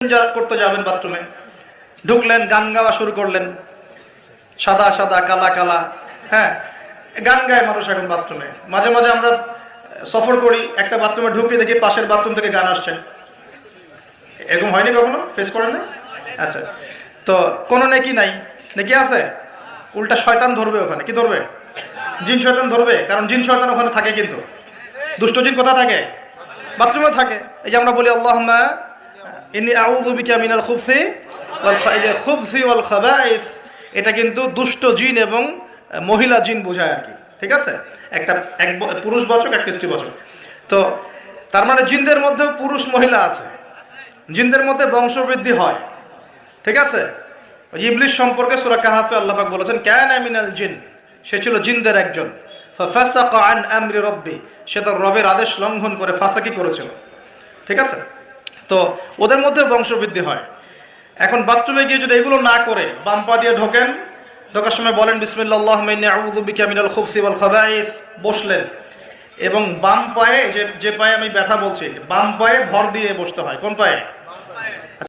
করতে যাবেন বাথরুমে, ঢুকলেন, গান গাওয়া শুরু করলেন, সাদা সাদা কালা কালা, হ্যাঁ গান গায় মানুষ এখন বাথরুমে। মাঝে মাঝে আমরা সফর করি, একটা বাথরুমে ঢুকে দেখি পাশের বাথরুম থেকে গান আসছে। এরকম হয়নি কখনো? ফেস করেন না? আচ্ছা, তো কোনো নেকি নাই, নেকি আছে? উল্টা শয়তান ধরবে ওখানে। কি ধরবে? জিন শয়তান ধরবে, কারণ জিন শয়তান ওখানে থাকে। কিন্তু দুষ্ট জিন কোথায় থাকে? বাথরুমে থাকে। এই যে আমরা বলি আল্লাহুম্মা ইন্নী আউযু বিকা মিনাল খুবসি ওয়াল খাবাইস, এটা কিন্তু দুষ্ট জিন এবং মহিলা জিন বোঝায় আর কি। ঠিক আছে, একটা এক পুরুষবাচক, একটা স্ত্রীবাচক। তো তার মানে জিনদের মধ্যে পুরুষ মহিলা আছে, জিনদের মধ্যে বংশবৃদ্ধি হয়। ঠিক আছে, ইবলিস সম্পর্কে সূরা কাহফে আল্লাহ পাক বলেছেন কানা মিনাল জিন, সে ছিল জিনদের একজন। ফাসাকা আন আমরি রাব্বি, সে তার রবের আদেশ লঙ্ঘন করে ফাসাকি করেছিল। ঠিক আছে, তো ওদের মধ্যে বংশবৃদ্ধি হয়। এখন বাথরুমে গিয়ে যদি এগুলো না করে বাম পা দিয়ে ঢোকেন, ঢোকার সময় বলেন বিসমিল্লাহ আল্লাহুম্মা ইন্নী আউযু বিকা মিনাল খুবসি ওয়াল খাবাইস, বসলেন, এবং বাম পায়ে যে পায়ে আমি ব্যথা বলছি, বাম পায়ে ভর দিয়ে বসতে হয়। কোন পায়ে?